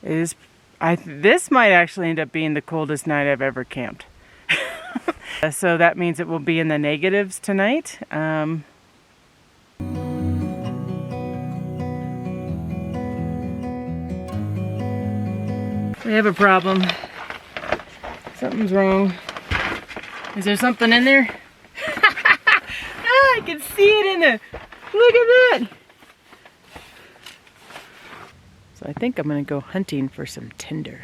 is, this might actually end up being the coldest night I've ever camped. So that means it will be in the negatives tonight. We have a problem. Something's wrong. Is there something in there? I can see it in there. Look at that. So I think I'm gonna go hunting for some tinder.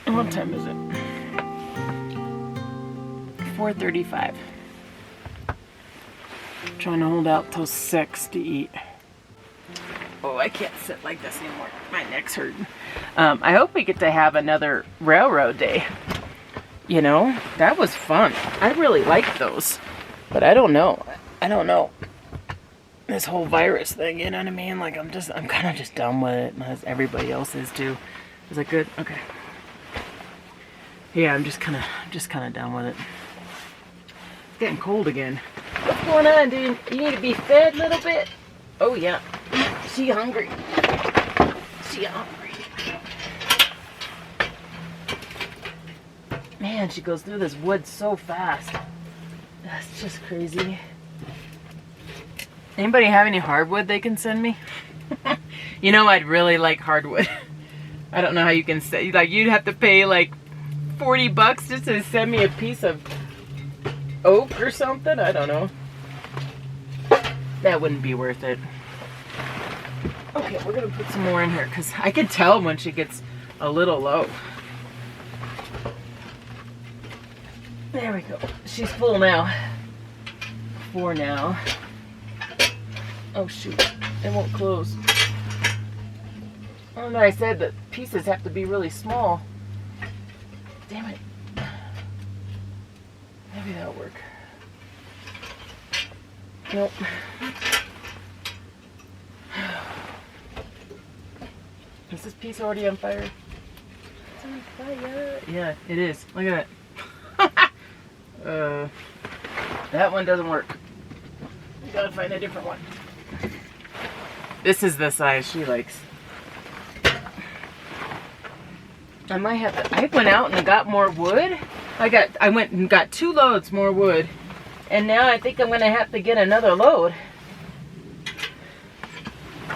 What time is it? 4:35. Trying to hold out till 6 to eat. Oh, I can't sit like this anymore. My neck's hurting. I hope we get to have another railroad day. You know, that was fun. I really liked those. But I don't know. This whole virus thing, you know what I mean? Like, I'm kind of just done with it, as everybody else is too. Is that good? Okay. Yeah, I'm just kind of done with it. It's getting cold again. What's going on, dude? You need to be fed a little bit? Oh, yeah. She hungry. She hungry. Man, she goes through this wood so fast. That's just crazy. Anybody have any hardwood they can send me? You know, I'd really like hardwood. I don't know how you can say, like, you'd have to pay like $40 just to send me a piece of oak or something. I don't know. That wouldn't be worth it. Okay, we're gonna put some more in here because I can tell when she gets a little low. There we go. She's full now. 4 now. Oh shoot, it won't close. Oh no, I said that pieces have to be really small. Damn it. Maybe that'll work. Nope. Is this piece already on fire? It's on fire. Yeah, it is. Look at that. That one doesn't work. We gotta find a different one. This is the size she likes. I might have to, I went out and got more wood. I went and got 2 loads more wood. And now I think I'm gonna have to get another load.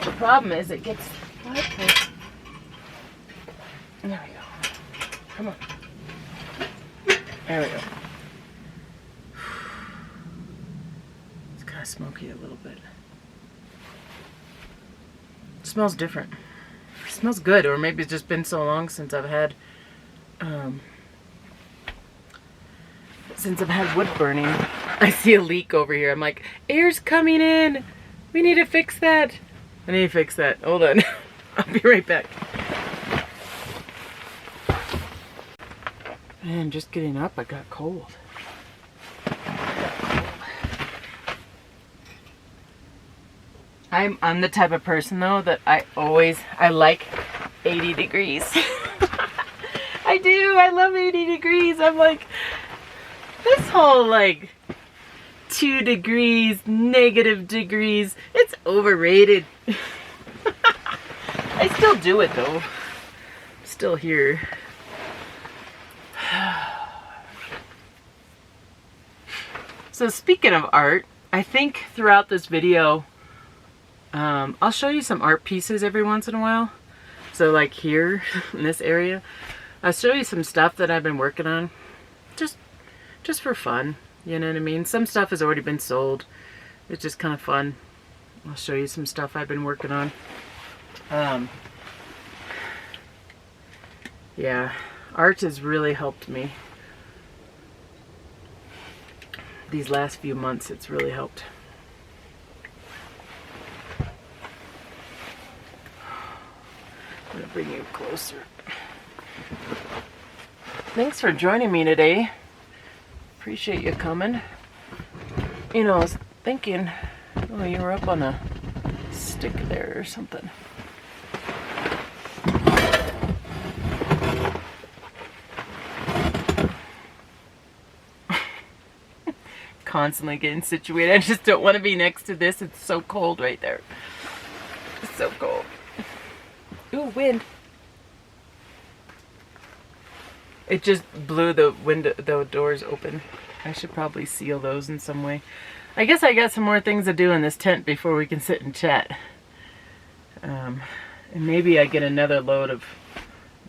The problem is it gets, what? There we go. Come on. There we go. It's kind of smoky a little bit. It smells different. It smells good, or maybe it's just been so long since I've had wood burning. I see a leak over here. I'm like, air's coming in. We need to fix that. I need to fix that. Hold on. I'll be right back. Man, just getting up, I got cold. I'm the type of person though that I like 80 degrees. I do. I love 80 degrees. I'm like, this whole like 2 degrees, negative degrees, it's overrated. I still do it though. I'm still here. So speaking of art, I think throughout this video, I'll show you some art pieces every once in a while. So like here in this area, I'll show you some stuff that I've been working on, just for fun. You know what I mean? Some stuff has already been sold, It's just kind of fun. I'll show you some stuff I've been working on. Yeah, art has really helped me. These last few months, it's really helped. I'm gonna bring you closer. Thanks for joining me today. Appreciate you coming. You know, I was thinking, oh, you were up on a stick there or something. Constantly getting situated. I just don't want to be next to this. It's so cold right there. It's so cold. Ooh, wind. It just blew the window, the doors open. I should probably seal those in some way. I guess I got some more things to do in this tent before we can sit and chat. And maybe I get another load of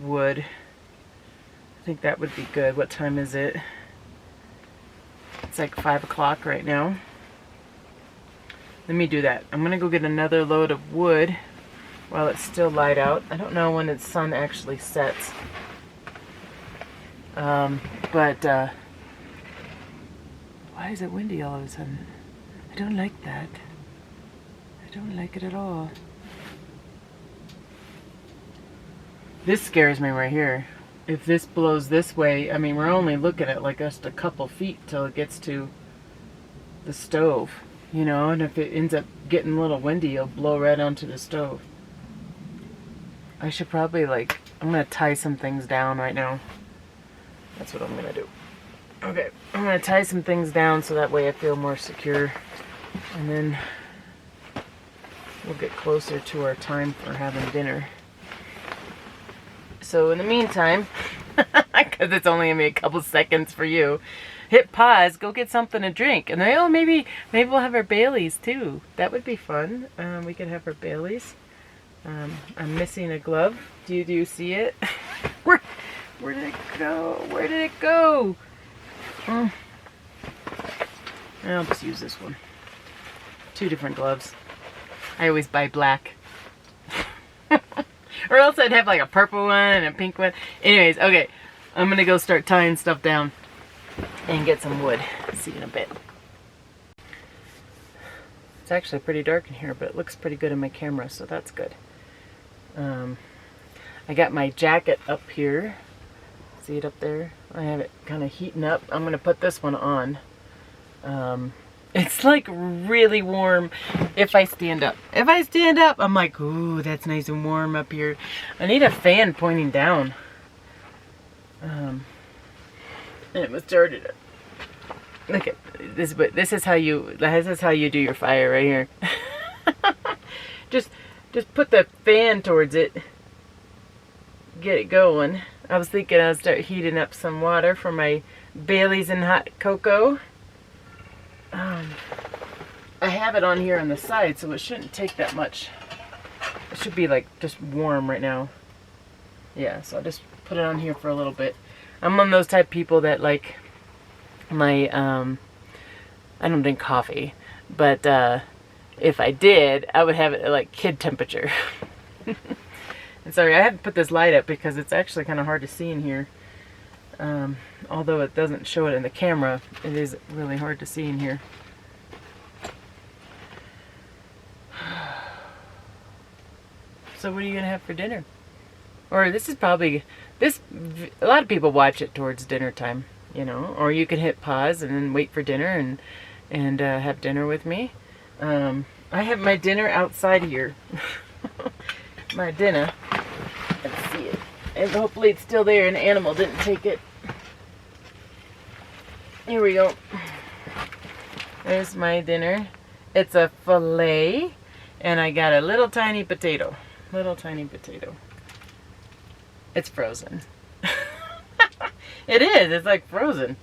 wood. I think that would be good. What time is it? It's like 5 o'clock right now. Let me do that. I'm gonna go get another load of wood while it's still light out. I don't know when the sun actually sets. Why is it windy all of a sudden? I don't like that. I don't like it at all. This scares me right here. If this blows this way, I mean, we're only looking at like just a couple feet till it gets to the stove, you know, and if it ends up getting a little windy, it'll blow right onto the stove. I should probably I'm gonna tie some things down right now. That's what I'm gonna do. Okay, I'm gonna tie some things down so that way I feel more secure, and then we'll get closer to our time for having dinner. So in the meantime, because it's only gonna be a couple seconds for you, hit pause, go get something to drink, and then, oh, maybe we'll have our Baileys too. That would be fun. We could have our Baileys. I'm missing a glove. Do you see it? Where did it go? Where did it go? I'll just use this one. 2 different gloves. I always buy black. Or else I'd have like a purple one and a pink one. Anyways, okay. I'm gonna go start tying stuff down and get some wood. See you in a bit. It's actually pretty dark in here, but it looks pretty good in my camera, so that's good. I got my jacket up here. See it up there? I have it kind of heating up. I'm gonna put this one on. It's like really warm if I stand up. If I stand up, I'm like, ooh, that's nice and warm up here. I need a fan pointing down. And it was started. Look at this. But this is how you do your fire right here. just put the fan towards it. Get it going. I was thinking I'd start heating up some water for my Baileys and hot cocoa. I have it on here on the side, so it shouldn't take that much. It should be like just warm right now. Yeah, so I'll just put it on here for a little bit. I'm one of those type of people that like my, I don't drink coffee, but if I did, I would have it at like kid temperature. And sorry, I had to put this light up because it's actually kind of hard to see in here. Although it doesn't show it in the camera, it is really hard to see in here. So what are you going to have for dinner? Or this is probably, a lot of people watch it towards dinner time, you know. Or you can hit pause and then wait for dinner and have dinner with me. I have my dinner outside here. My dinner. Let's see it. And hopefully it's still there and the animal didn't take it. Here we go. There's my dinner. It's a filet, and I got a little tiny potato. Little tiny potato. It's frozen. It is. It's like frozen.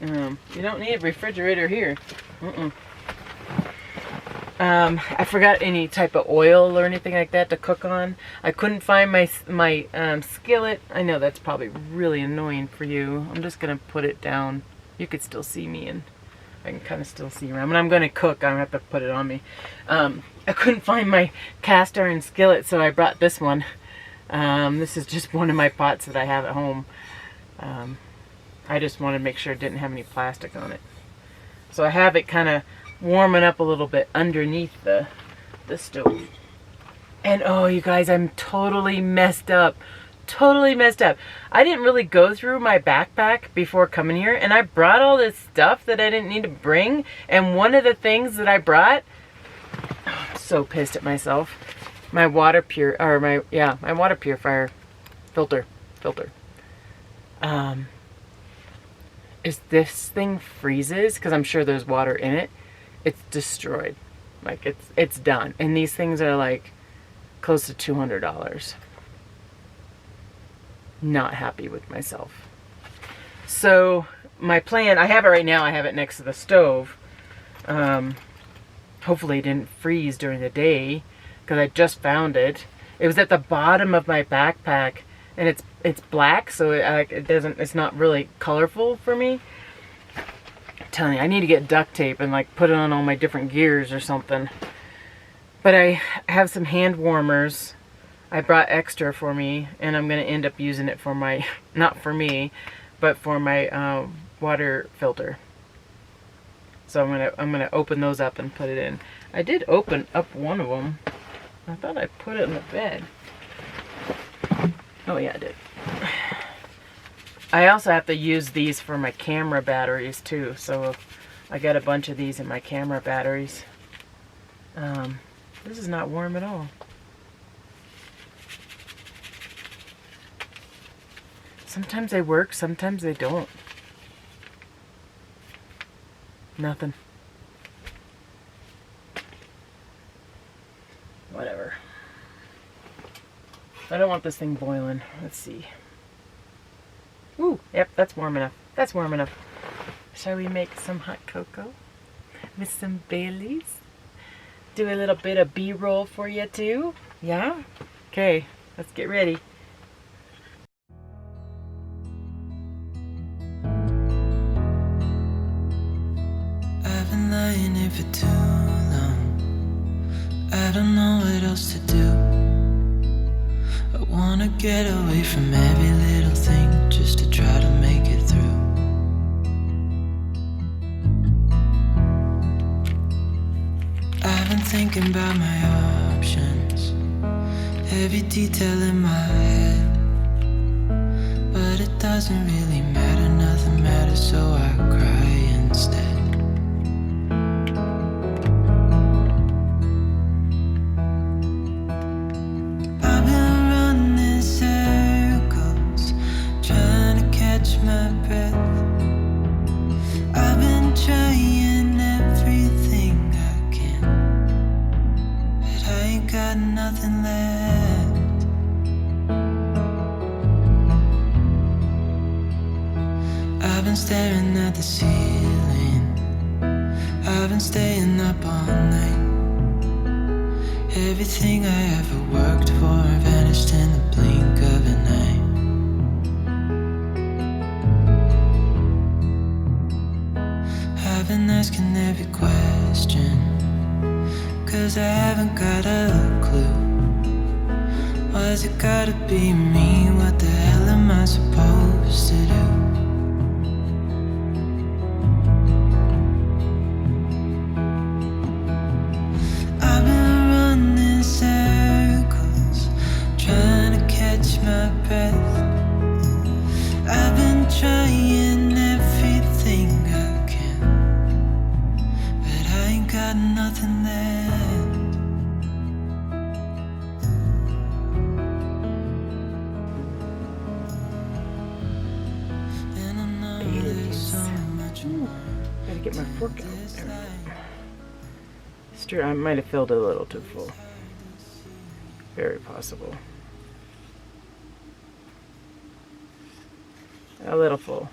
You don't need a refrigerator here. I forgot any type of oil or anything like that to cook on. I couldn't find my skillet. I know that's probably really annoying for you. I'm just gonna put it down. You could still see me in I can kind of still see around. When I'm going to cook, I don't have to put it on me. I couldn't find my cast iron skillet, so I brought this one. This is just one of my pots that I have at home. I just wanted to make sure it didn't have any plastic on it. So I have it kind of warming up a little bit underneath the stove. And oh, you guys, I'm totally messed up. Totally messed up. I didn't really go through my backpack before coming here, and I brought all this stuff that I didn't need to bring. And one of the things that I brought, oh, I'm so pissed at myself. My water my water purifier filter. Is this thing freezes, because I'm sure there's water in it, it's destroyed. Like it's done. And these things are like close to $200. Not happy with myself. So my plan, I have it right now, I have it next to the stove. Hopefully it didn't freeze during the day, because I just found it. It was at the bottom of my backpack, and it's black, so it's not really colorful for me. I'm telling you, I need to get duct tape and like put it on all my different gears or something. But I have some hand warmers I brought extra for me, and I'm going to end up using it for my, not for me, but for my water filter. So I'm gonna open those up and put it in. I did open up one of them. I thought I put it in the bed. Oh yeah, I did. I also have to use these for my camera batteries too. So I got a bunch of these in my camera batteries. This is not warm at all. Sometimes they work, sometimes they don't. Nothing. Whatever. I don't want this thing boiling. Let's see. Ooh, yep, that's warm enough. That's warm enough. Shall we make some hot cocoa with some Baileys? Do a little bit of B-roll for you too? Yeah? Okay, let's get ready. Lying here for too long. I don't know what else to do. I wanna get away from every little thing just to try to make it through. I've been thinking about my options, every detail in my head. But it doesn't really matter, nothing matters, so I cry instead. My breath. I've been trying everything I can, but I ain't got nothing left. I've been staring at the ceiling, I've been staying up all night. Everything I ever worked for vanished in the blink of an eye. I've been asking every question, 'cause I haven't got a clue. Why's it gotta be me? What the hell am I supposed to do? I've been running circles, trying to catch my breath. I've been trying everything I can, but I ain't got nothing left. And I know there's so much more. Gotta get my fork out there. Stir. I might have filled it a little too full. Very possible. A little full.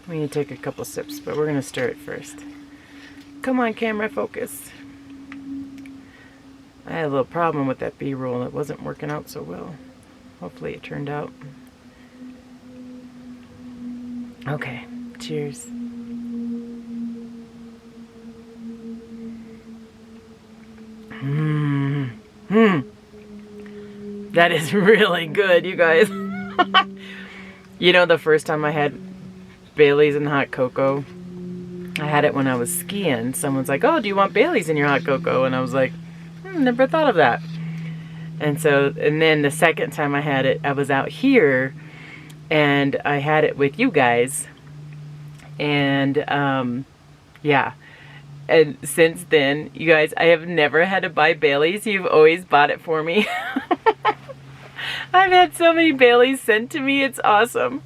We need to take a couple sips, but we're gonna stir it first. Come on, camera, focus. I had a little problem with that B-roll. It wasn't working out so well. Hopefully it turned out. Okay, cheers. That is really good, you guys. You know, the first time I had Bailey's and hot cocoa, I had it when I was skiing. Someone's like, oh, do you want Bailey's in your hot cocoa? And I was like, never thought of that. And then the second time I had it, I was out here and I had it with you guys. And yeah. And since then, you guys, I have never had to buy Bailey's. You've always bought it for me. I've had so many Baileys sent to me. It's awesome.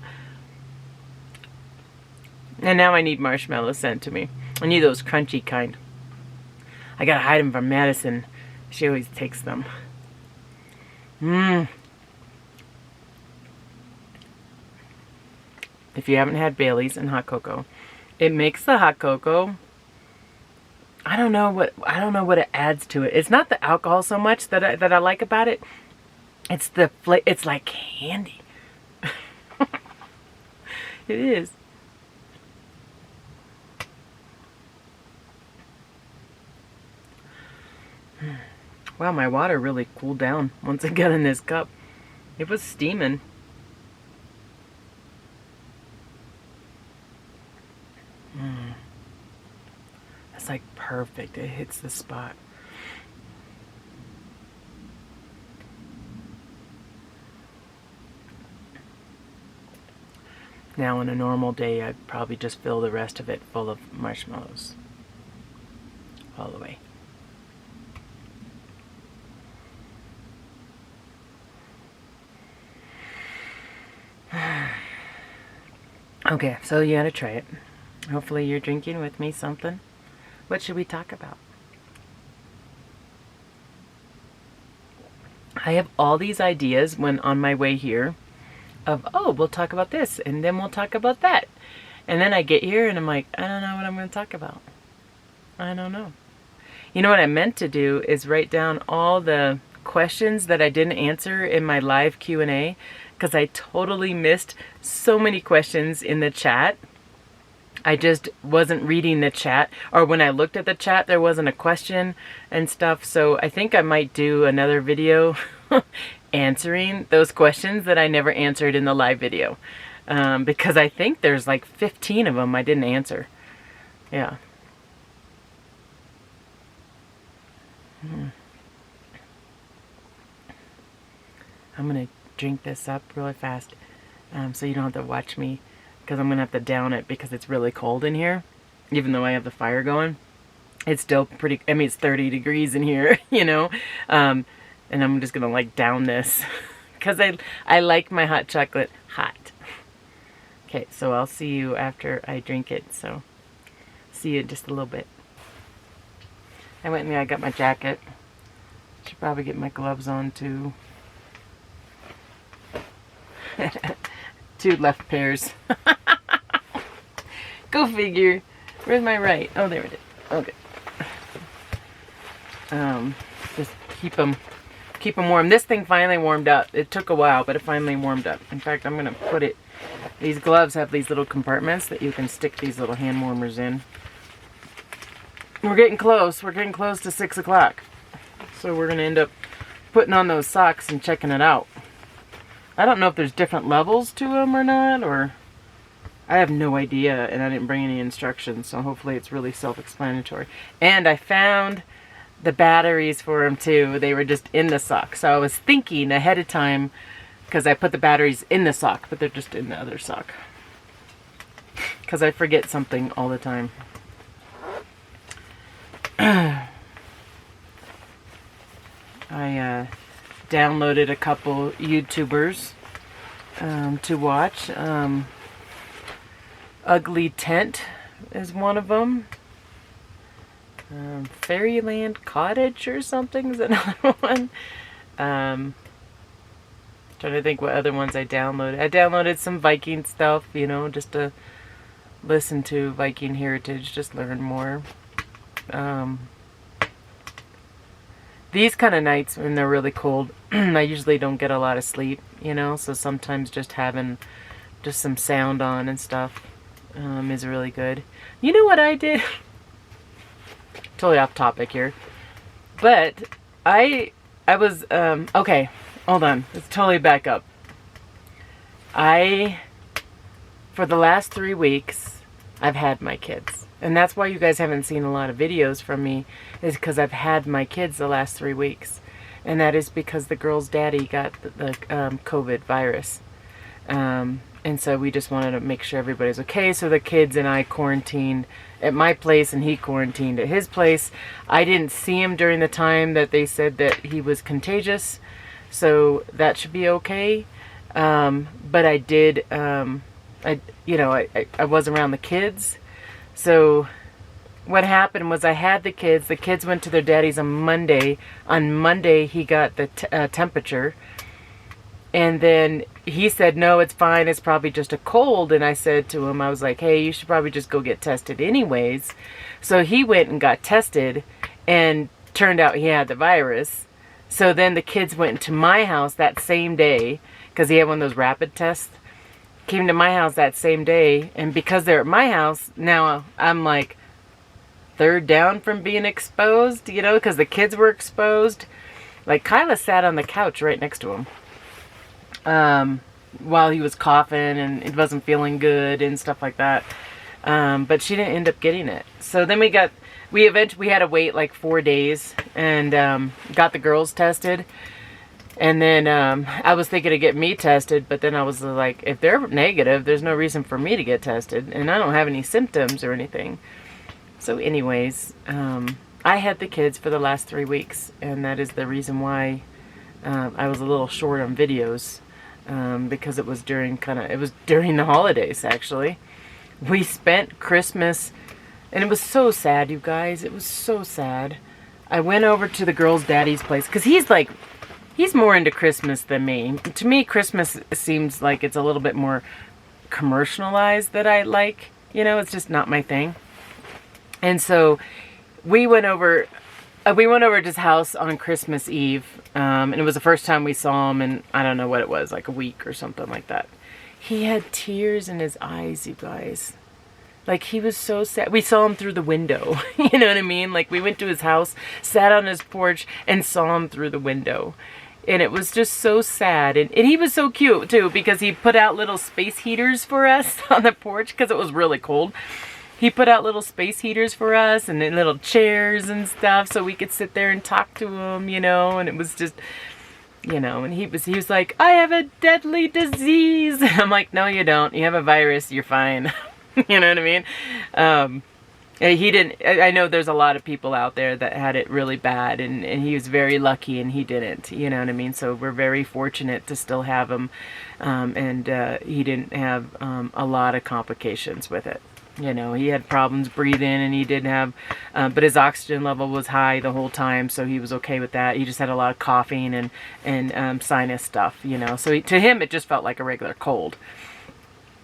And now I need marshmallows sent to me. I need those crunchy kind. I gotta hide them from Madison. She always takes them. If you haven't had Bailey's and hot cocoa, it makes the hot cocoa, I don't know what it adds to it. It's not the alcohol so much that I like about it. It's it's like candy. It is. Wow, my water really cooled down once I got in this cup. It was steaming. That's like perfect. It hits the spot. Now, on a normal day, I'd probably just fill the rest of it full of marshmallows. All the way. Okay, so you gotta try it. Hopefully you're drinking with me something. What should we talk about? I have all these ideas when on my way here of, oh, we'll talk about this and then we'll talk about that. And then I get here and I'm like, I don't know what I'm going to talk about. I don't know. You know what I meant to do is write down all the questions that I didn't answer in my live Q&A, because I totally missed so many questions in the chat. I just wasn't reading the chat, or when I looked at the chat there wasn't a question and stuff. So I think I might do another video answering those questions that I never answered in the live video, because I think there's like 15 of them I didn't answer. Yeah. I'm gonna drink this up really fast, so you don't have to watch me, because I'm gonna have to down it because it's really cold in here. Even though I have the fire going, it's still pretty, I mean, it's 30 degrees in here, you know, and I'm just gonna like down this because I like my hot chocolate hot. Okay, so I'll see you after I drink it, so see you in just a little bit. I went and I got my jacket. Should probably get my gloves on too. 2 left pairs. Go figure. Where's my right? Oh, there it is. Okay. Just keep them warm. This thing finally warmed up. It took a while, but it finally warmed up. In fact, I'm gonna put it. These gloves have these little compartments that you can stick these little hand warmers in. We're getting close. We're getting close to 6 o'clock. So we're gonna end up putting on those socks and checking it out. I don't know if there's different levels to them or not, or I have no idea, and I didn't bring any instructions, so hopefully it's really self-explanatory. And I found the batteries for them too. They were just in the sock, so I was thinking ahead of time, because I put the batteries in the sock, but they're just in the other sock, because I forget something all the time. I downloaded a couple YouTubers to watch. Ugly Tent is one of them. Fairyland Cottage or something is another one. Trying to think what other ones I downloaded. I downloaded some Viking stuff, you know, just to listen to Viking heritage, just learn more. These kind of nights when they're really cold, I usually don't get a lot of sleep, you know, so sometimes just having just some sound on and stuff is really good. You know what I did? Totally off topic here. But I was, okay, hold on. Let's totally back up. For the last 3 weeks, I've had my kids. And that's why you guys haven't seen a lot of videos from me, is because I've had my kids the last 3 weeks. And that is because the girl's daddy got the COVID virus. And so we just wanted to make sure everybody's okay. So the kids and I quarantined at my place and he quarantined at his place. I didn't see him during the time that they said that he was contagious. So that should be okay. But I did, I was around the kids. So what happened was I had the kids went to their daddy's on Monday. On Monday, he got the temperature. And then he said, no, it's fine. It's probably just a cold. And I said to him, I was like, hey, you should probably just go get tested anyways. So he went and got tested and turned out he had the virus. So then the kids went to my house that same day because he had one of those rapid tests. Came to my house that same day. And because they're at my house, now I'm like third down from being exposed, because the kids were exposed. Like Kyla sat on the couch right next to him. While he was coughing and it wasn't feeling good and stuff like that. But she didn't end up getting it. So then we had to wait like 4 days and, got the girls tested. And then, I was thinking of getting me tested, but then I was like, if they're negative, there's no reason for me to get tested and I don't have any symptoms or anything. So anyways, I had the kids for the last 3 weeks and that is the reason why, I was a little short on videos. Because it was during the holidays, actually. We spent Christmas, and it was so sad, you guys. It was so sad. I went over to the girl's daddy's place, because he's more into Christmas than me. To me, Christmas seems like it's a little bit more commercialized that I like. It's just not my thing. And so we went over to his house on Christmas Eve, and it was the first time we saw him in, I don't know what it was, like a week or something like that. He had tears in his eyes, you guys. Like, he was so sad. We saw him through the window, you know what I mean? Like, we went to his house, sat on his porch, and saw him through the window. And it was just so sad. And he was so cute, too, because he put out little space heaters for us on the porch, because it was really cold. He put out little space heaters for us and then little chairs and stuff so we could sit there and talk to him, and it was just, and he was like, I have a deadly disease. I'm like, no, you don't. You have a virus. You're fine. You know what I mean? He didn't, I know there's a lot of people out there that had it really bad and he was very lucky and he didn't, you know what I mean? So we're very fortunate to still have him. And he didn't have a lot of complications with it. He had problems breathing and he did have, but his oxygen level was high the whole time. So he was okay with that. He just had a lot of coughing and sinus stuff, so to him, it just felt like a regular cold.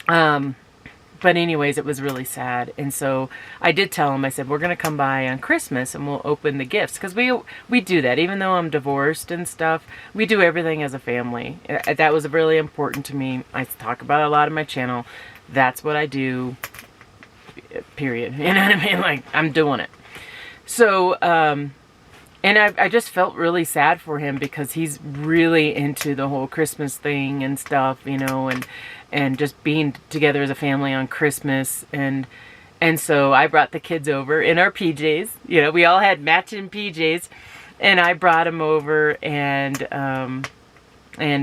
But anyways, it was really sad. And so I did tell him, I said, we're going to come by on Christmas and we'll open the gifts. Because we do that. Even though I'm divorced and stuff, we do everything as a family. That was really important to me. I talk about it a lot on my channel. That's what I do. Period. You know what I mean? Like, I'm doing it. So, and I just felt really sad for him because he's really into the whole Christmas thing and stuff, and just being together as a family on Christmas. And so I brought the kids over in our PJs. We all had matching PJs, and I brought them over and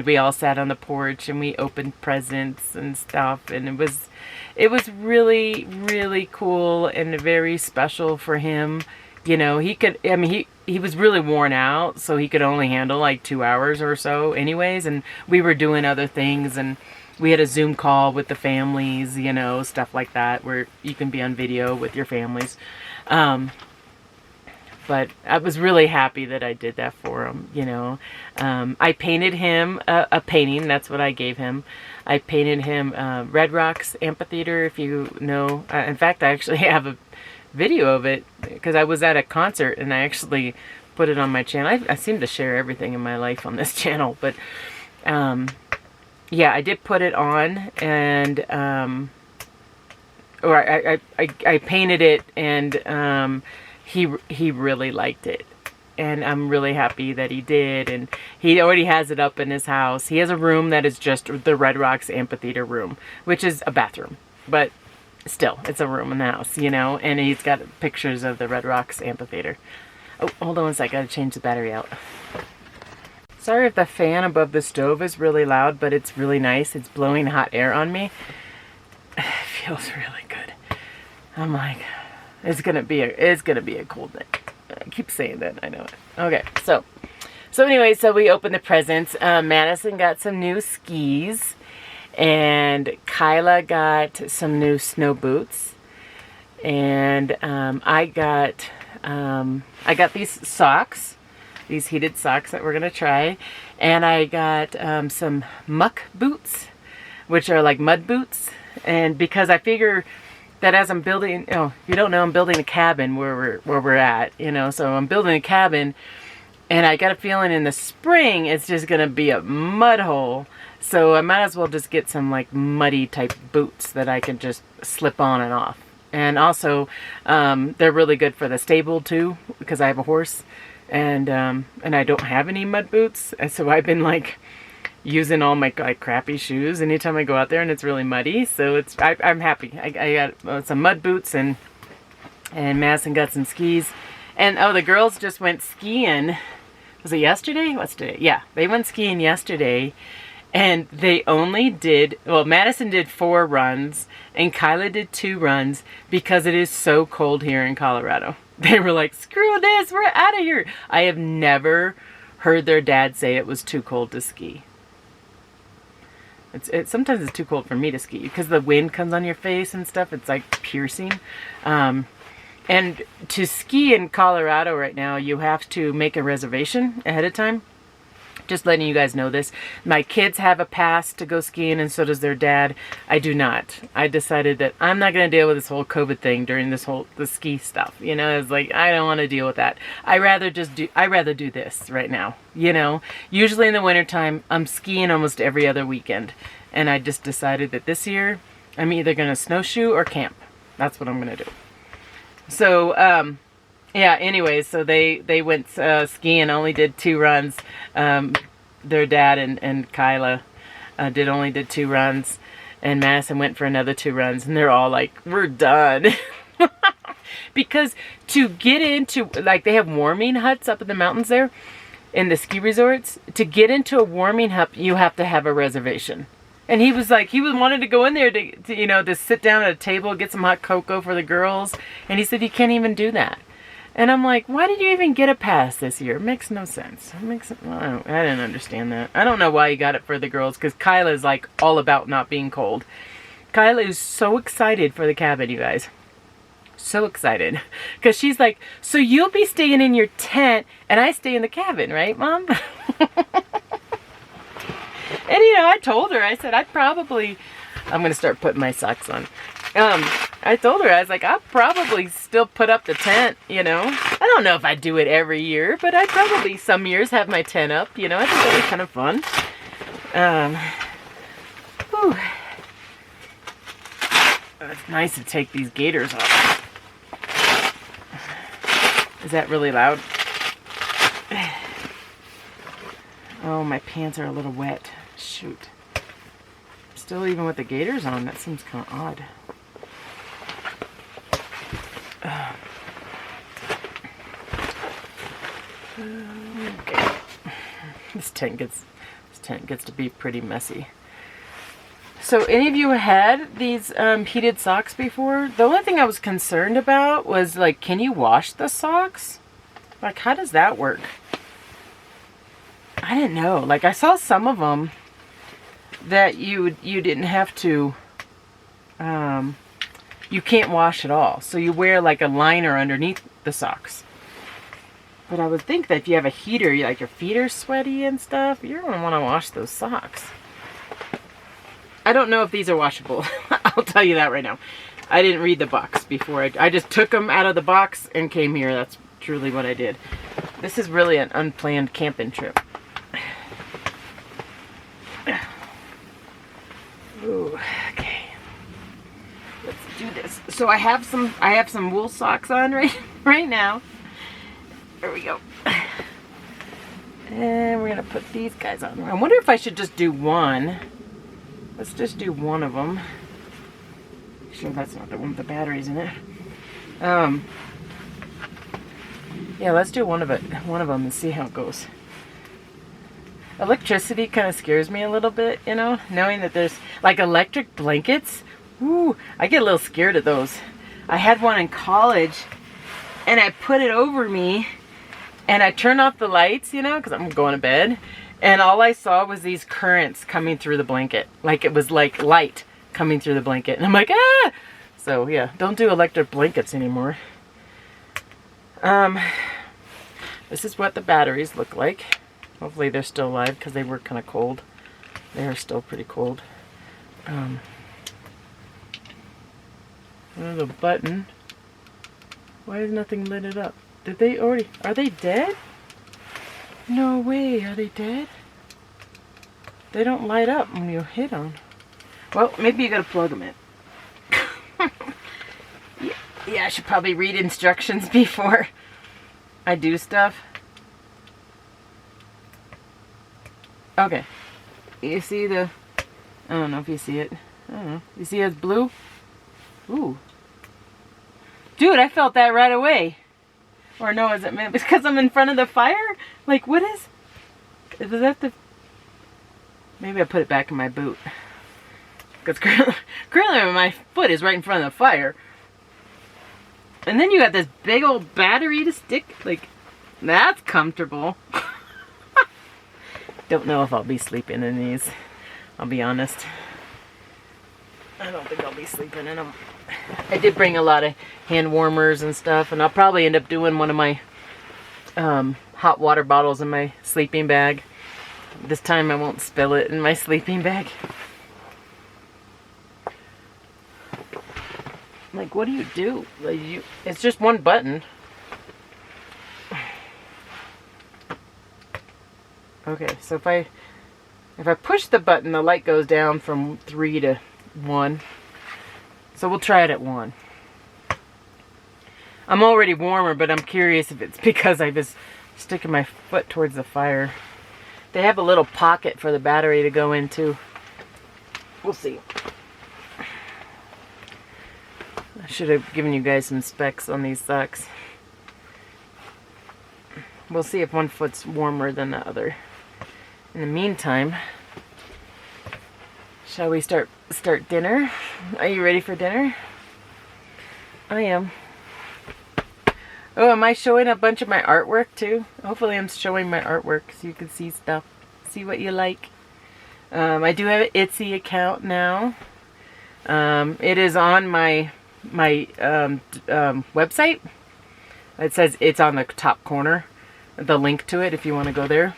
we all sat on the porch and we opened presents and stuff. And it was really, really cool and very special for him. He was really worn out, so he could only handle like 2 hours or so anyways. And we were doing other things and we had a Zoom call with the families, stuff like that, where you can be on video with your families. But I was really happy that I did that for him, I painted him a painting. That's what I gave him. I painted him Red Rocks Amphitheater, if you know. In fact, I actually have a video of it because I was at a concert and I actually put it on my channel. I seem to share everything in my life on this channel. But, yeah, I did put it on and... I painted it and... He really liked it, and I'm really happy that he did. And he already has it up in his house. He has a room that is just the Red Rocks Amphitheater room, which is a bathroom, but still, it's a room in the house, you know. And he's got pictures of the Red Rocks Amphitheater. Oh, hold on one sec, I gotta change the battery out. Sorry if the fan above the stove is really loud, but it's really nice. It's blowing hot air on me. It feels really good. I'm like, it's gonna be a cold night. I keep saying that, I know it. Okay, so anyway, so we opened the presents. Madison got some new skis, and Kyla got some new snow boots, and I got these socks, these heated socks that we're gonna try, and I got some muck boots, which are like mud boots, and because I figure that as I'm building, if you don't know, I'm building a cabin where we're at, you know, so I'm building a cabin, and I got a feeling in the spring it's just gonna be a mud hole, so I might as well just get some like muddy type boots that I can just slip on and off. And also, they're really good for the stable too, because I have a horse, and I don't have any mud boots, and so I've been like using all my like crappy shoes anytime I go out there and it's really muddy. So I'm happy. I got some mud boots, and Madison got some skis, and oh, the girls just went skiing. Was it yesterday? What's today? Yeah, they went skiing yesterday. And they only did, well, Madison did 4 runs, and Kyla did 2 runs, because it is so cold here in Colorado. They were like, screw this, we're out of here. I have never heard their dad say it was too cold to ski. Sometimes it's too cold for me to ski, because the wind comes on your face and stuff. It's like piercing. And to ski in Colorado right now, you have to make a reservation ahead of time. Just letting you guys know this. My kids have a pass to go skiing, and so does their dad. I do not. I decided that I'm not going to deal with this whole COVID thing during the ski stuff. You know, it's like, I don't want to deal with that. I'd rather do this right now. You know, usually in the wintertime, I'm skiing almost every other weekend. And I just decided that this year, I'm either going to snowshoe or camp. That's what I'm going to do. So, yeah, anyways, so they went skiing, only did 2 runs. Their dad and Kyla only did 2 runs, and Madison went for another 2 runs, and they're all like, we're done. Because to get into, like, they have warming huts up in the mountains there, in the ski resorts. To get into a warming hut, you have to have a reservation. And he was like, wanted to go in there to you know, to sit down at a table, get some hot cocoa for the girls, and he said he can't even do that. And I'm like, why did you even get a pass this year? It makes no sense. I didn't understand that. I don't know why he got it for the girls, because Kyla is like all about not being cold. Kyla is so excited for the cabin, you guys. So excited. Because she's like, so you'll be staying in your tent, and I stay in the cabin, right, Mom? And, you know, I told her, I said, I'm going to start putting my socks on. I told her, I was like, I'll probably still put up the tent, you know. I don't know if I do it every year, but I probably some years have my tent up, you know. I think that'd be kind of fun. Whew. It's nice to take these gaiters off. Is that really loud? Oh, my pants are a little wet. Shoot. Still, even with the gaiters on, that seems kind of odd. Okay. This tent gets to be pretty messy. So, any of you had these heated socks before? The only thing I was concerned about was, like, can you wash the socks? Like, how does that work? I didn't know. Like, I saw some of them that you didn't have to, you can't wash at all. So you wear like a liner underneath the socks. But I would think that if you have a heater, like your feet are sweaty and stuff, you're going to want to wash those socks. I don't know if these are washable. I'll tell you that right now. I didn't read the box before. I just took them out of the box and came here. That's truly what I did. This is really an unplanned camping trip. Ooh, okay. Let's do this. So I have some wool socks on right now. There we go. And we're gonna put these guys on. I wonder if I should just do one. Let's just do one of them. Sure, that's not the one with the batteries in it. Yeah, let's do one of them and see how it goes. Electricity kind of scares me a little bit, you know, knowing that there's like electric blankets. Ooh, I get a little scared of those. I had one in college and I put it over me and I turned off the lights, you know, because I'm going to bed. And all I saw was these currents coming through the blanket. Like it was like light coming through the blanket. And I'm like, ah! So yeah, don't do electric blankets anymore. This is what the batteries look like. Hopefully they're still alive because they were kind of cold. They are still pretty cold. There's a button. Why is nothing lit it up? Did they already... Are they dead? No way. Are they dead? They don't light up when you hit them. Well, maybe you gotta plug them in. Yeah, I should probably read instructions before I do stuff. Okay. You see the... I don't know if you see it. I don't know. You see it's blue? Ooh. Dude, I felt that right away. Or no, is it because I'm in front of the fire? Like, what is... Was that the... Maybe I put it back in my boot. Because currently my foot is right in front of the fire. And then you got this big old battery to stick. Like, that's comfortable. Don't know if I'll be sleeping in these. I'll be honest. I don't think I'll be sleeping in them. I did bring a lot of hand warmers and stuff. And I'll probably end up doing one of my hot water bottles in my sleeping bag. This time I won't spill it in my sleeping bag. Like, what do you do? Like, it's just one button. Okay, so if I push the button, the light goes down from 3 to 1. So we'll try it at 1. I'm already warmer, but I'm curious if it's because I was sticking my foot towards the fire. They have a little pocket for the battery to go into. We'll see. I should have given you guys some specs on these socks. We'll see if one foot's warmer than the other. In the meantime, shall we start dinner? Are you ready for dinner? I am. Oh, am I showing a bunch of my artwork too? Hopefully I'm showing my artwork so you can see stuff. See what you like. I do have an Etsy account now. It is on my website. It says it's on the top corner. The link to it if you want to go there.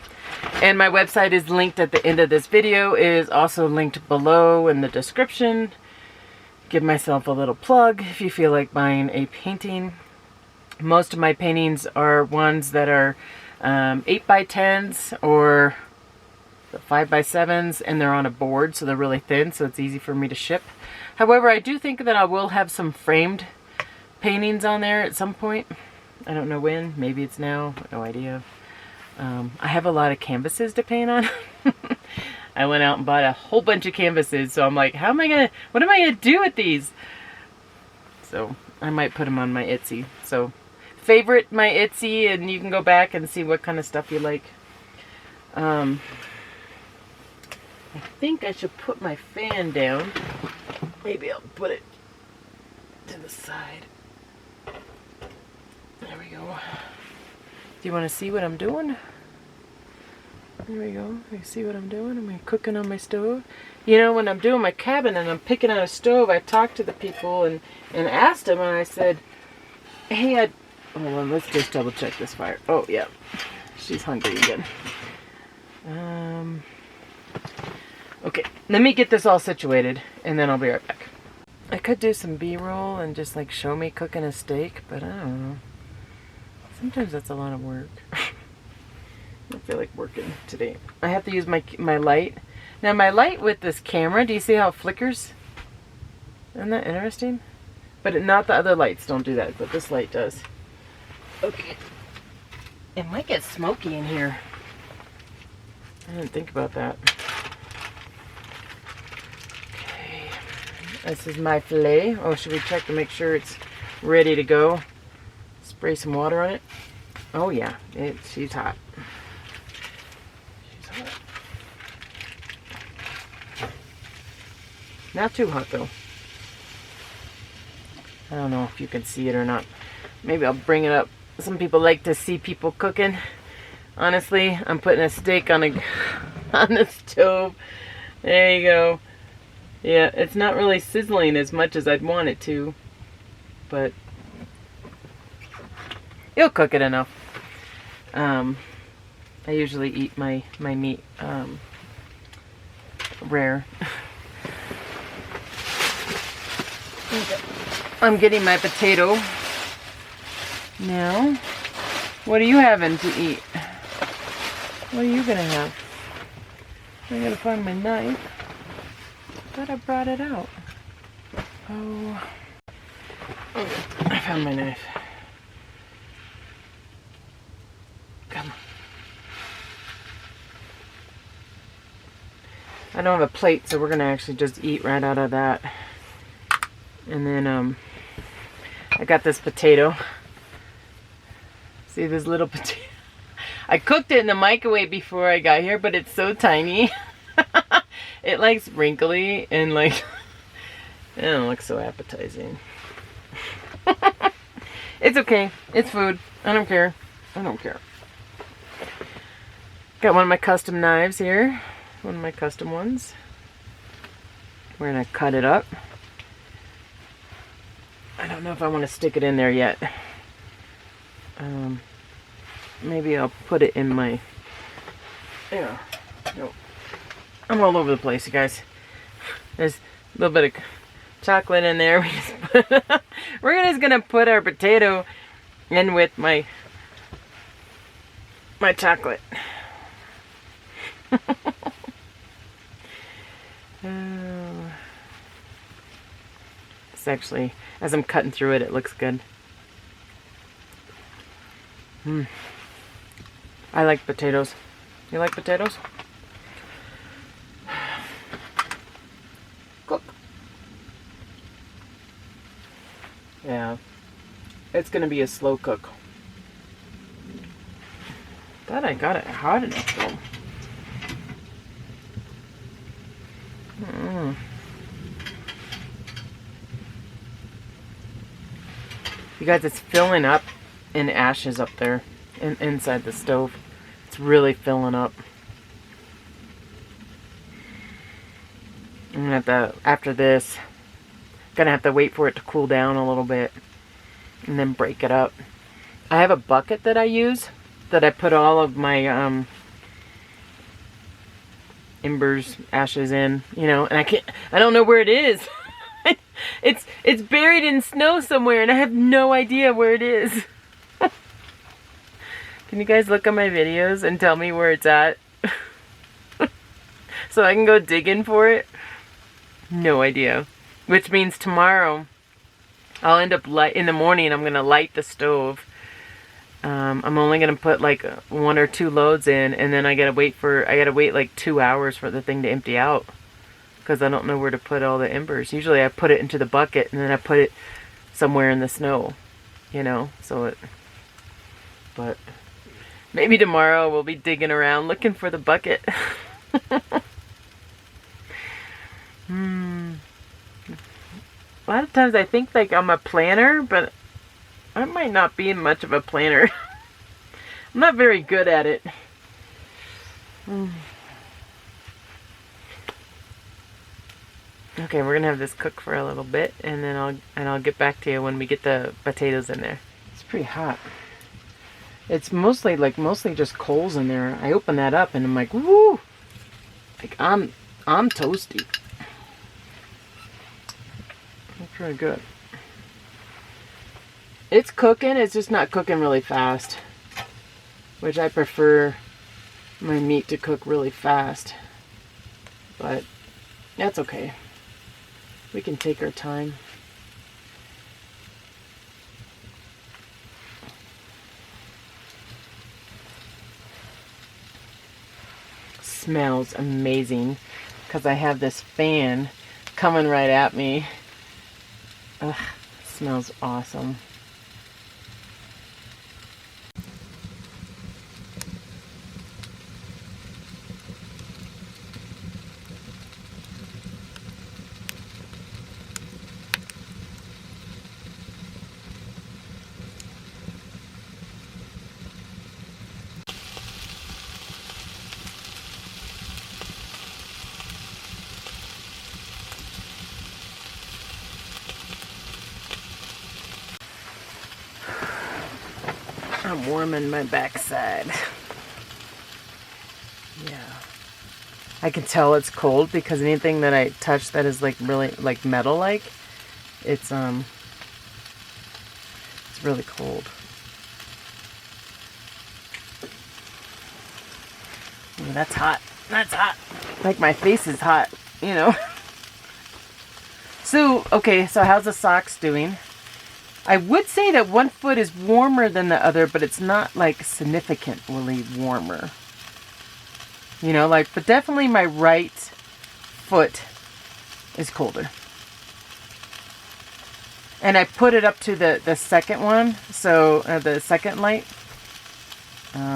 And my website is linked at the end of this video. It is also linked below in the description. Give myself a little plug if you feel like buying a painting. Most of my paintings are ones that are 8x10s or 5x7s, and they're on a board, so they're really thin, so it's easy for me to ship. However, I do think that I will have some framed paintings on there at some point. I don't know when. Maybe it's now. No idea. I have a lot of canvases to paint on. I went out and bought a whole bunch of canvases, so I'm like, what am I gonna do with these? So I might put them on my Etsy. So favorite my Etsy, and you can go back and see what kind of stuff you like. I think I should put my fan down. Maybe I'll put it to the side. There we go. Do you want to see what I'm doing? There we go. You see what I'm doing? I'm cooking on my stove. You know, when I'm doing my cabin and I'm picking out a stove, I talked to the people and asked them, and I said, hey, hold on, let's just double check this fire. Oh, yeah. She's hungry again. Okay, let me get this all situated, and then I'll be right back. I could do some B-roll and just like show me cooking a steak, but I don't know. Sometimes that's a lot of work. I feel like working today. I have to use my light. Now my light with this camera, do you see how it flickers? Isn't that interesting? But not the other lights don't do that, but this light does. Okay. It might get smoky in here. I didn't think about that. Okay. This is my filet. Oh, should we check to make sure it's ready to go? Spray some water on it. Oh yeah, she's hot. She's hot. Not too hot though. I don't know if you can see it or not. Maybe I'll bring it up. Some people like to see people cooking. Honestly, I'm putting a steak on the stove. There you go. Yeah, it's not really sizzling as much as I'd want it to, but it'll cook it enough. I usually eat my meat rare. Okay. I'm getting my potato now. What are you having to eat? What are you gonna have? I gotta find my knife. Thought I brought it out. Oh, I found my knife. Come on. I don't have a plate, so we're gonna actually just eat right out of that. And then I got this potato. See this little potato? I cooked it in the microwave before I got here, but it's so tiny. It likes wrinkly and like, it don't look so appetizing. It's okay. It's food. I don't care. I don't care. Got one of my custom knives here. One of my custom ones. We're gonna cut it up. I don't know if I want to stick it in there yet. Maybe I'll put it in my, yeah, no. I'm all over the place, you guys. There's a little bit of chocolate in there. We're just gonna put our potato in with my chocolate. It's actually, as I'm cutting through it, it looks good. I like potatoes. You like potatoes? Cook. Yeah. It's gonna be a slow cook. Thought I got it hot enough though. You guys, it's filling up in ashes up there inside the stove. It's really filling up. I'm gonna have to, after this, gonna have to wait for it to cool down a little bit and then break it up. I have a bucket that I use that I put all of my embers, ashes in, you know, and I don't know where it is. It's buried in snow somewhere and I have no idea where it is. Can you guys look at my videos and tell me where it's at? So I can go digging for it? No idea. Which means tomorrow I'll end up in the morning I'm gonna light the stove. I'm only gonna put like 1 or 2 loads in, and then I gotta wait like 2 hours for the thing to empty out, because I don't know where to put all the embers. Usually I put it into the bucket and then I put it somewhere in the snow, you know, but maybe tomorrow we'll be digging around looking for the bucket. A lot of times I think like I'm a planner, but I might not be much of a planner. I'm not very good at it. Okay, we're gonna have this cook for a little bit, and then I'll get back to you when we get the potatoes in there. It's pretty hot. It's mostly just coals in there. I open that up and I'm like, woo! Like I'm toasty. It's pretty good. It's cooking, it's just not cooking really fast. Which I prefer my meat to cook really fast. But that's okay. We can take our time. smells amazing because I have this fan coming right at me. Ugh, smells awesome. I'm warming my backside. Yeah. I can tell it's cold because anything that I touch that is like really like metal like, it's really cold. Ooh, that's hot. That's hot. Like my face is hot, you know. So, okay, so how's the socks doing? I would say that one foot is warmer than the other, but it's not like significantly warmer. You know, like, but definitely my right foot is colder. And I put it up to the second one, so the second light.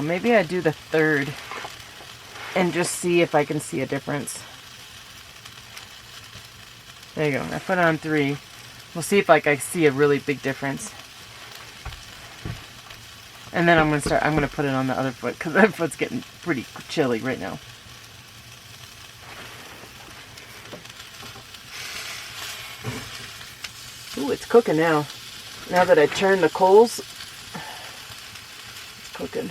Maybe I do the third and just see if I can see a difference. There you go. I put on 3. We'll see if like I see a really big difference. And then I'm gonna put it on the other foot because that foot's getting pretty chilly right now. Ooh, it's cooking now. Now that I turned the coals, it's cooking.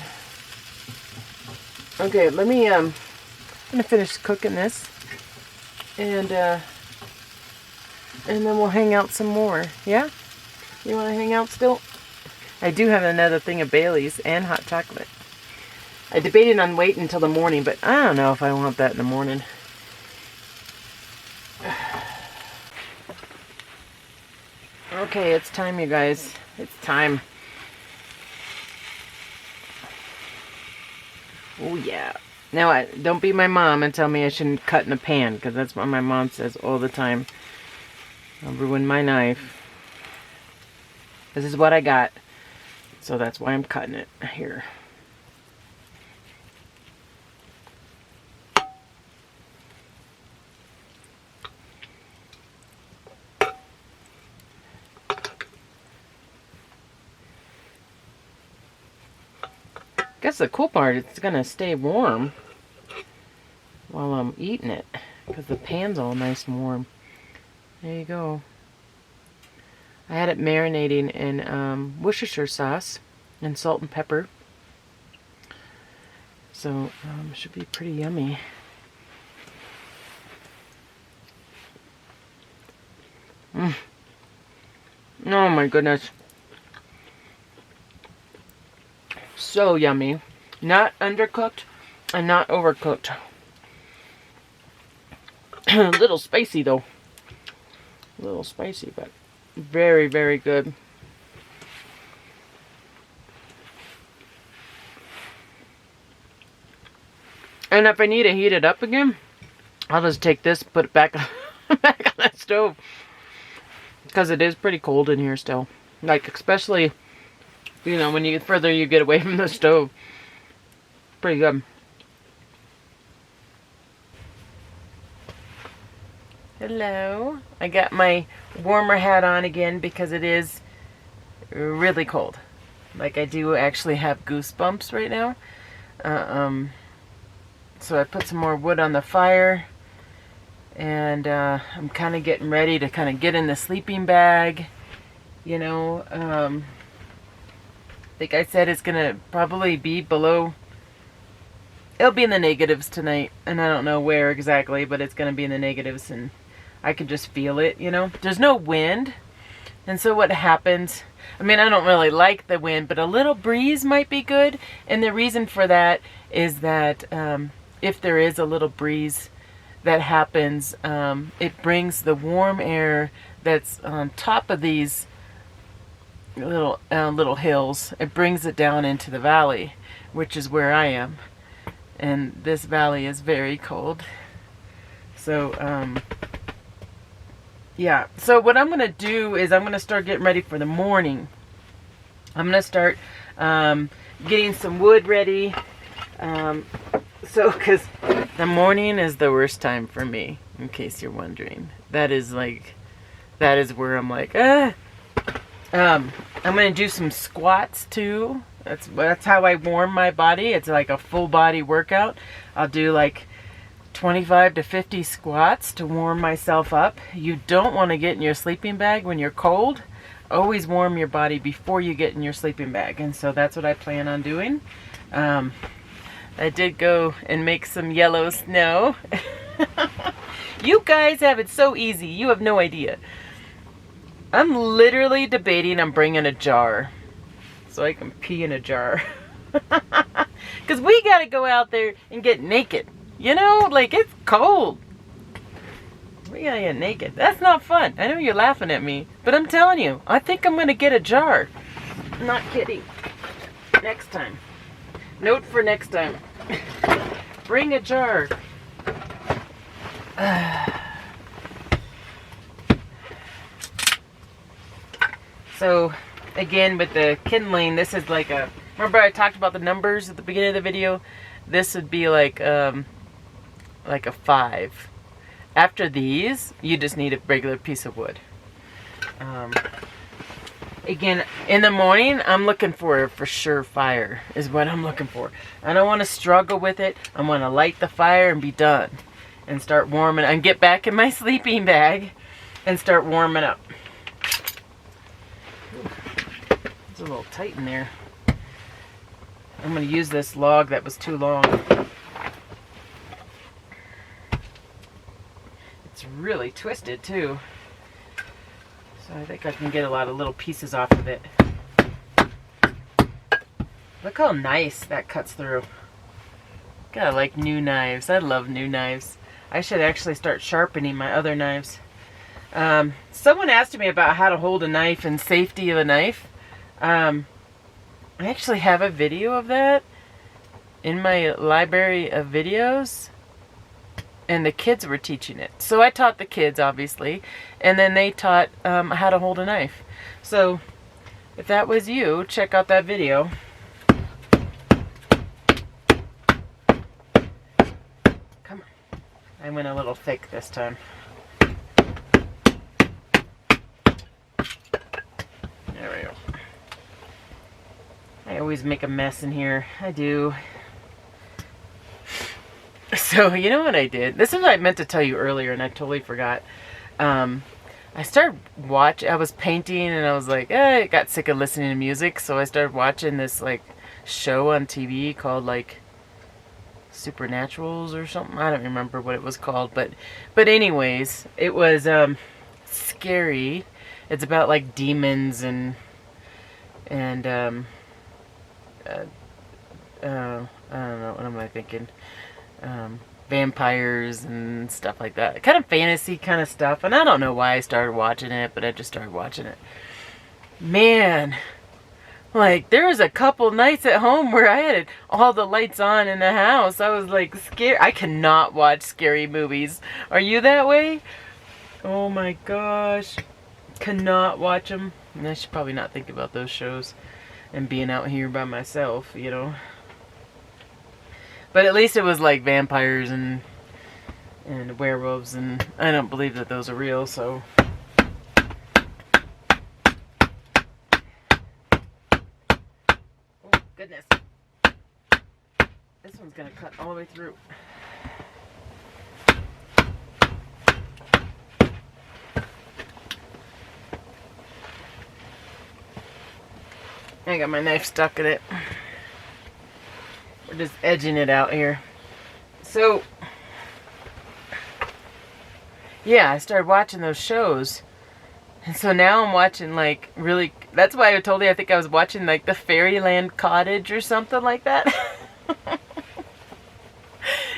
Okay, let me I'm gonna finish cooking this, and then we'll hang out some more. Yeah? You want to hang out still? I do have another thing of Bailey's and hot chocolate. I debated on waiting until the morning, but I don't know if I want that in the morning. Okay, it's time, you guys. It's time. Oh, yeah. Now, don't be my mom and tell me I shouldn't cut in a pan, because that's what my mom says all the time. I'll ruin my knife. This is what I got. So that's why I'm cutting it here. I guess the cool part is it's going to stay warm while I'm eating it, because the pan's all nice and warm. There you go. I had it marinating in Worcestershire sauce and salt and pepper. So it should be pretty yummy. Oh my goodness. So yummy. Not undercooked and not overcooked. A little spicy though. A little spicy, but very, very good. And if I need to heat it up again, I'll just take this, put it back, back on that stove. Because it is pretty cold in here still. Like, especially, you know, when you further you get away from the stove. Pretty good. Hello. I got my warmer hat on again because it is really cold. Like, I do actually have goosebumps right now. So I put some more wood on the fire. And I'm kind of getting ready to kind of get in the sleeping bag. You know, like I said, it's going to probably be below. It'll be in the negatives tonight. And I don't know where exactly, but it's going to be in the negatives. And I can just feel it, you know. There's no wind. And so what happens, I mean, I don't really like the wind, but a little breeze might be good. And the reason for that is that if there is a little breeze that happens, it brings the warm air that's on top of these little hills. It brings it down into the valley, which is where I am. and this valley is very cold. So, yeah. So what I'm going to do is I'm going to start getting ready for the morning. I'm going to start getting some wood ready. Because the morning is the worst time for me, in case you're wondering. That is where I'm like, I'm going to do some squats too. That's how I warm my body. It's like a full body workout. I'll do like 25 to 50 squats to warm myself up. You don't want to get in your sleeping bag when you're cold. Always warm your body before you get in your sleeping bag. And so that's what I plan on doing. I did go and make some yellow snow. You guys have it so easy. You have no idea. I'm literally debating on bringing a jar so I can pee in a jar. Because we got to go out there and get naked. You know, like, it's cold. We got to get naked. That's not fun. I know you're laughing at me, but I'm telling you, I think I'm going to get a jar. I'm not kidding. Next time. Note for next time. Bring a jar. So, again, with the kindling, this is like a... Remember I talked about the numbers at the beginning of the video? This would be like a 5. After these, you just need a regular piece of wood. Again, in the morning, I'm looking for sure fire is what I'm looking for. I don't want to struggle with it. I want to light the fire and be done. And start warming and get back in my sleeping bag and start warming up. Ooh, it's a little tight in there. I'm going to use this log that was too long. It's really twisted too. So I think I can get a lot of little pieces off of it. Look how nice that cuts through. God, I like new knives. I love new knives. I should actually start sharpening my other knives. Someone asked me about how to hold a knife and safety of a knife. I actually have a video of that in my library of videos. And the kids were teaching it. So I taught the kids, obviously. And then they taught how to hold a knife. So if that was you, check out that video. Come on. I went a little thick this time. There we go. I always make a mess in here. I do. So, you know what I did? This is what I meant to tell you earlier, and I totally forgot. I was painting, and I was like, I got sick of listening to music, so I started watching this, like, show on TV called, like, Supernaturals or something. I don't remember what it was called, but anyways, it was, scary. It's about, like, demons and I don't know, what am I thinking? Vampires and stuff like that. Kind of fantasy kind of stuff. And I don't know why I started watching it, but I just started watching it. Man, like, there was a couple nights at home where I had all the lights on in the house. I was like scared. I cannot watch scary movies. Are you that way? Oh my gosh. Cannot watch them. And I should probably not think about those shows and being out here by myself, you know. But at least it was like vampires and werewolves, and I don't believe that those are real, so. Oh, goodness. This one's going to cut all the way through. I got my knife stuck in it. We're just edging it out here. So, yeah, I started watching those shows. And so now I'm watching, like, really... That's why I told you I think I was watching, like, the Fairyland Cottage or something like that.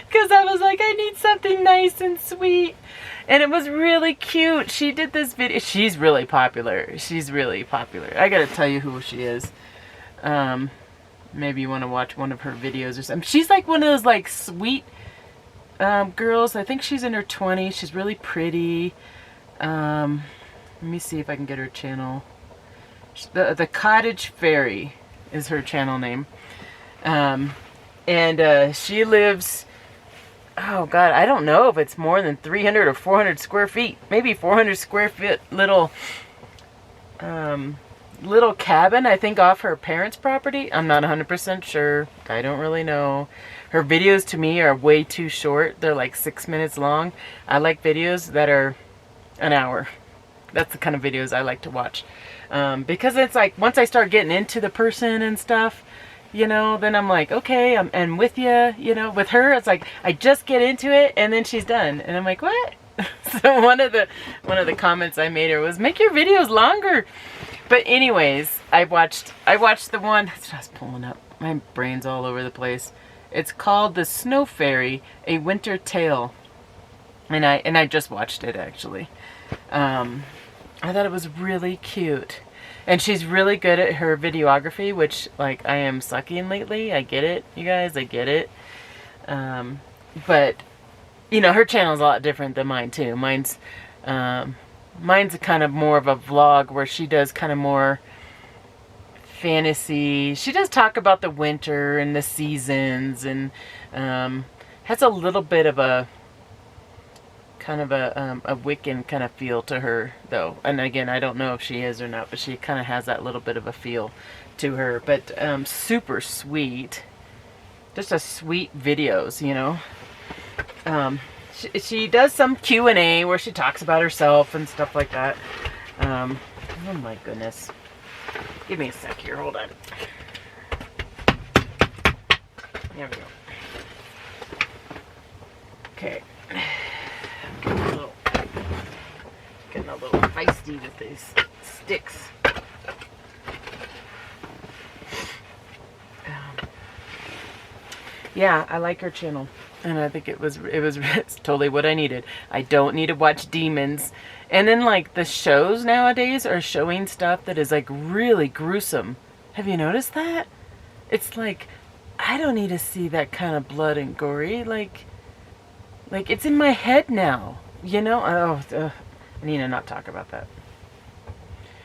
Because I was like, I need something nice and sweet. And it was really cute. She did this video. She's really popular. She's really popular. I gotta tell you who she is. maybe you want to watch one of her videos or something. She's like one of those like sweet girls. I think she's in her 20s. She's really pretty. Let me see if I can get her channel. The Cottage Fairy is her channel name. And she lives, oh God, I don't know if it's more than 300 or 400 square feet. Maybe 400 square feet little cabin, I think, off her parents' property. I'm not 100% sure. I don't really know. Her videos to me are way too short. They're like 6 minutes long. I like videos that are an hour. That's the kind of videos I like to watch. Because it's like, once I start getting into the person and stuff, you know, then I'm like, okay, I'm with you. You know, with her, it's like, I just get into it and then she's done. And I'm like, what? So one of the comments I made her was, make your videos longer. But anyways, I watched the one, that's what I was pulling up. My brain's all over the place. It's called The Snow Fairy, A Winter Tale. And I just watched it, actually. I thought it was really cute. And she's really good at her videography, which, like, I am sucking lately. I get it, you guys, I get it. But, you know, her channel's a lot different than mine, too. Mine's kind of more of a vlog where she does kind of more fantasy. She does talk about the winter and the seasons, and has a little bit of a kind of a Wiccan kind of feel to her, though. And again, I don't know if she is or not, but she kind of has that little bit of a feel to her. But super sweet. Just a sweet videos, you know. She does some Q&A where she talks about herself and stuff like that. Oh my goodness. Give me a sec here, hold on. There we go. Okay. Getting a little feisty with these sticks. Yeah, I like her channel. And I think it's totally what I needed. I don't need to watch demons. And then, like, the shows nowadays are showing stuff that is, like, really gruesome. Have you noticed that? It's like, I don't need to see that kind of blood and gory. Like it's in my head now. You know? I need to not talk about that.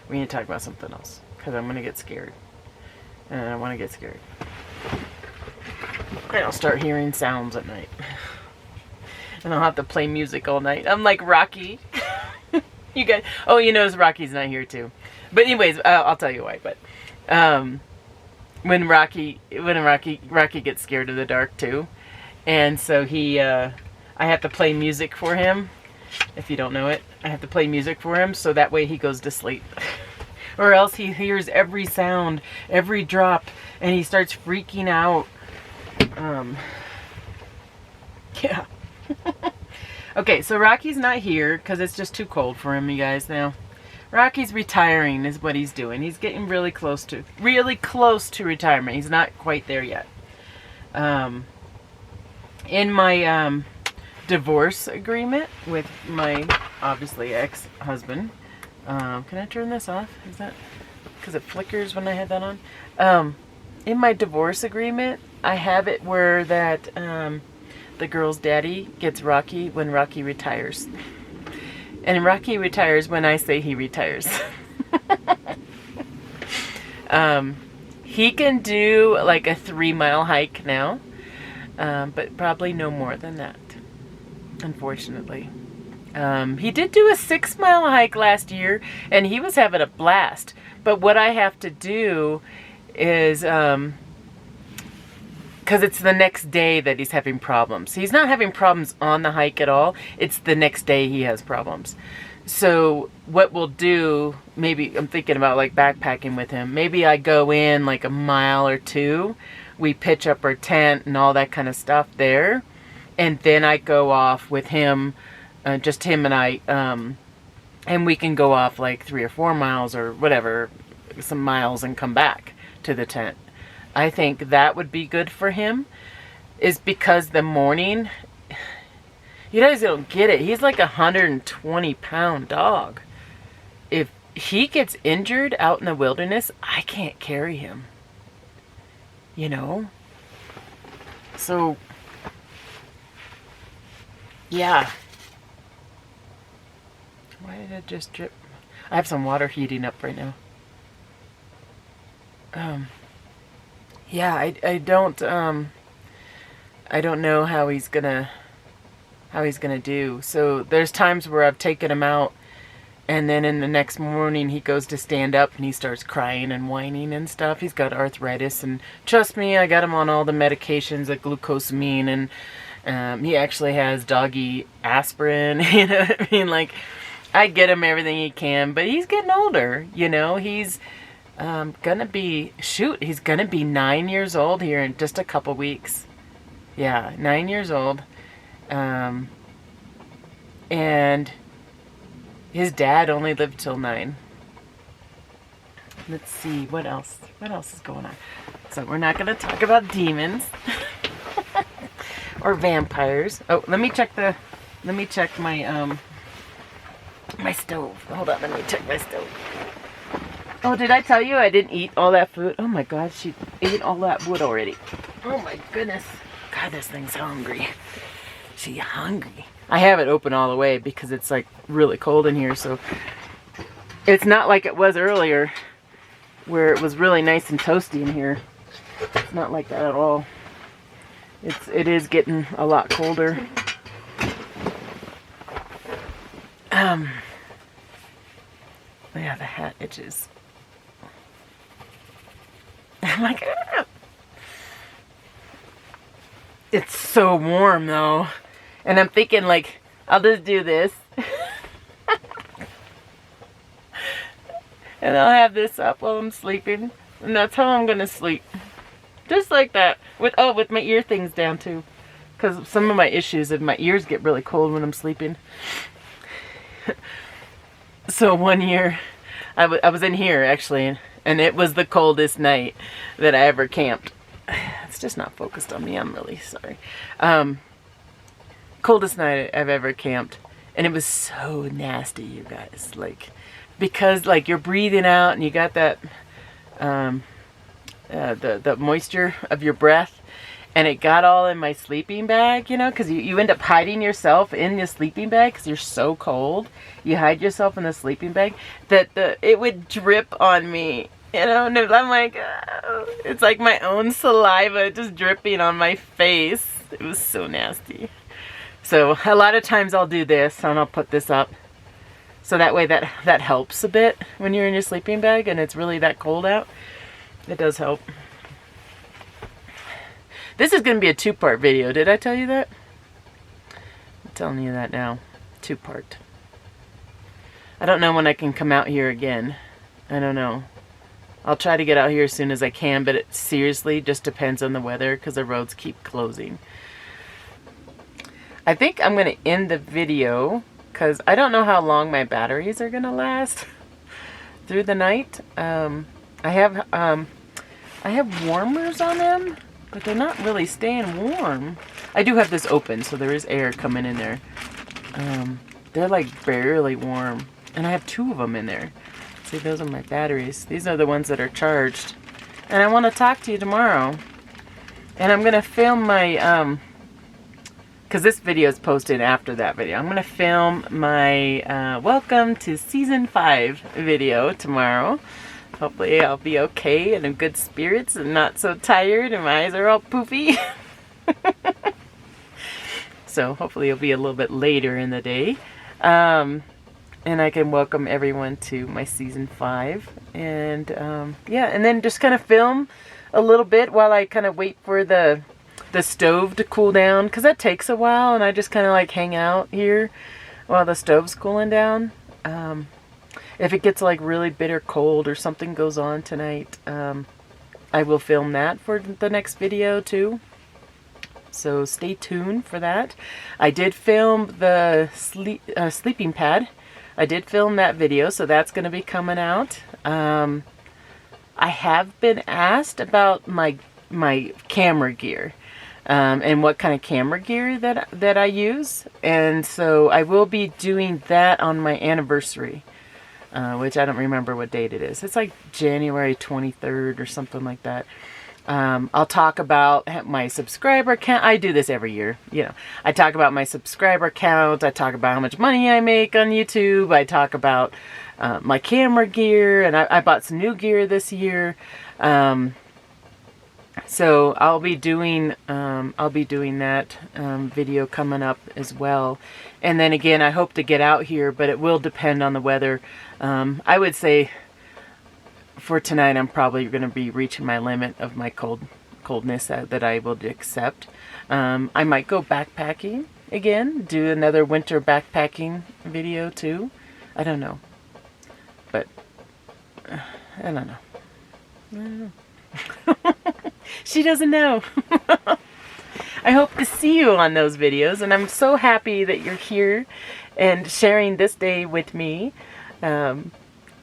We need to talk about something else. Because I'm going to get scared. And I want to get scared. And I'll start hearing sounds at night. And I'll have to play music all night. I'm like Rocky. You guys, oh, you notice Rocky's not here too. But anyways, I'll tell you why. But when Rocky gets scared of the dark too, and so I have to play music for him. If you don't know it, I have to play music for him so that way he goes to sleep. Or else he hears every sound, every drop, and he starts freaking out. Yeah. Okay, so Rocky's not here because it's just too cold for him, you guys, now. Rocky's retiring is what he's doing. He's getting really close to retirement. He's not quite there yet. In my divorce agreement with my, obviously, ex-husband. Can I turn this off? Is that because it flickers when I had that on? In my divorce agreement, I have it where that the girl's daddy gets Rocky when Rocky retires. And Rocky retires when I say he retires. He can do like a 3-mile hike now, but probably no more than that, unfortunately. He did do a 6-mile hike last year, and he was having a blast. But what I have to do is, because it's the next day that he's having problems. He's not having problems on the hike at all. It's the next day he has problems. So what we'll do, maybe I'm thinking about like backpacking with him. Maybe I go in like a mile or two. We pitch up our tent and all that kind of stuff there. And then I go off with him, just him and I. And we can go off like 3 or 4 miles or whatever, some miles, and come back to the tent. I think that would be good for him, is because the morning, you guys don't get it. He's like a 120-pound dog. If he gets injured out in the wilderness, I can't carry him. you know? So, yeah. Why did it just drip? I have some water heating up right now. Yeah, I don't know how he's gonna do. So there's times where I've taken him out, and then in the next morning he goes to stand up and he starts crying and whining and stuff. He's got arthritis, and trust me, I got him on all the medications like glucosamine, and he actually has doggy aspirin. You know what I mean? Like, I get him everything he can, but he's getting older. You know, he's gonna be 9 years old here in just a couple weeks. Yeah, 9 years old. And his dad only lived till 9. Let's see, what else is going on? So we're not gonna talk about demons or vampires. Oh, let me check my my stove. Hold on, let me check my stove. Oh, did I tell you I didn't eat all that food? Oh my God, she ate all that wood already. Oh my goodness. God, this thing's hungry. She hungry. I have it open all the way because it's like really cold in here, so it's not like it was earlier where it was really nice and toasty in here. It's not like that at all. It is getting a lot colder. Yeah, the hat itches. I'm like, ah. It's so warm though. And I'm thinking like, I'll just do this. And I'll have this up while I'm sleeping. And that's how I'm gonna sleep. Just like that. With my ear things down too. Because some of my issues is my ears get really cold when I'm sleeping. So one year, I was in here actually, and it was the coldest night that I ever camped. It's just not focused on me, I'm really sorry. Coldest night I've ever camped, and it was so nasty, you guys. Like, because like you're breathing out and you got that, the moisture of your breath, and it got all in my sleeping bag, you know, because you end up hiding yourself in the sleeping bag because you're so cold. You hide yourself in the sleeping bag that it would drip on me, you know, and I'm like, oh, it's like my own saliva just dripping on my face. It was so nasty. So a lot of times I'll do this and I'll put this up. So that way that helps a bit when you're in your sleeping bag and it's really that cold out. It does help. This is going to be a 2-part video. Did I tell you that? I'm telling you that now. 2-part. I don't know when I can come out here again. I don't know. I'll try to get out here as soon as I can, but it seriously just depends on the weather because the roads keep closing. I think I'm going to end the video because I don't know how long my batteries are going to last through the night. I have warmers on them, but they're not really staying warm. I do have this open, so there is air coming in there. They're like barely warm. And I have 2 of them in there. See, those are my batteries. These are the ones that are charged. And I want to talk to you tomorrow. And I'm going to film my, because this video is posted after that video. I'm going to film my welcome to season 5 video tomorrow. Hopefully I'll be okay and in good spirits and not so tired and my eyes are all poofy. So hopefully it'll be a little bit later in the day. And I can welcome everyone to my season 5. And yeah, and then just kind of film a little bit while I kind of wait for the stove to cool down. Because that takes a while and I just kind of like hang out here while the stove's cooling down. If it gets like really bitter cold or something goes on tonight, I will film that for the next video too. So stay tuned for that. I did film the sleeping pad. I did film that video, so that's going to be coming out. I have been asked about my camera gear and what kind of camera gear that I use, and so I will be doing that on my anniversary. Which I don't remember what date it is. It's like January 23rd or something like that. I'll talk about my subscriber count. I do this every year. I talk about my subscriber count. I talk about how much money I make on YouTube. I talk about my camera gear, and I bought some new gear this year. So I'll be doing that video coming up as well. And then again, I hope to get out here, but it will depend on the weather. I would say for tonight, I'm probably going to be reaching my limit of my coldness that I will accept. I might go backpacking again, do another winter backpacking video too. I don't know, but I don't know. She doesn't know. I hope to see you on those videos, and I'm so happy that you're here and sharing this day with me.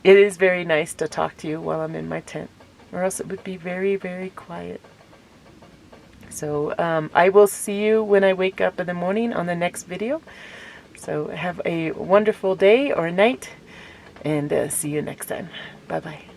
It is very nice to talk to you while I'm in my tent, or else it would be very, very quiet. So I will see you when I wake up in the morning on the next video. So have a wonderful day or night, and see you next time. Bye-bye.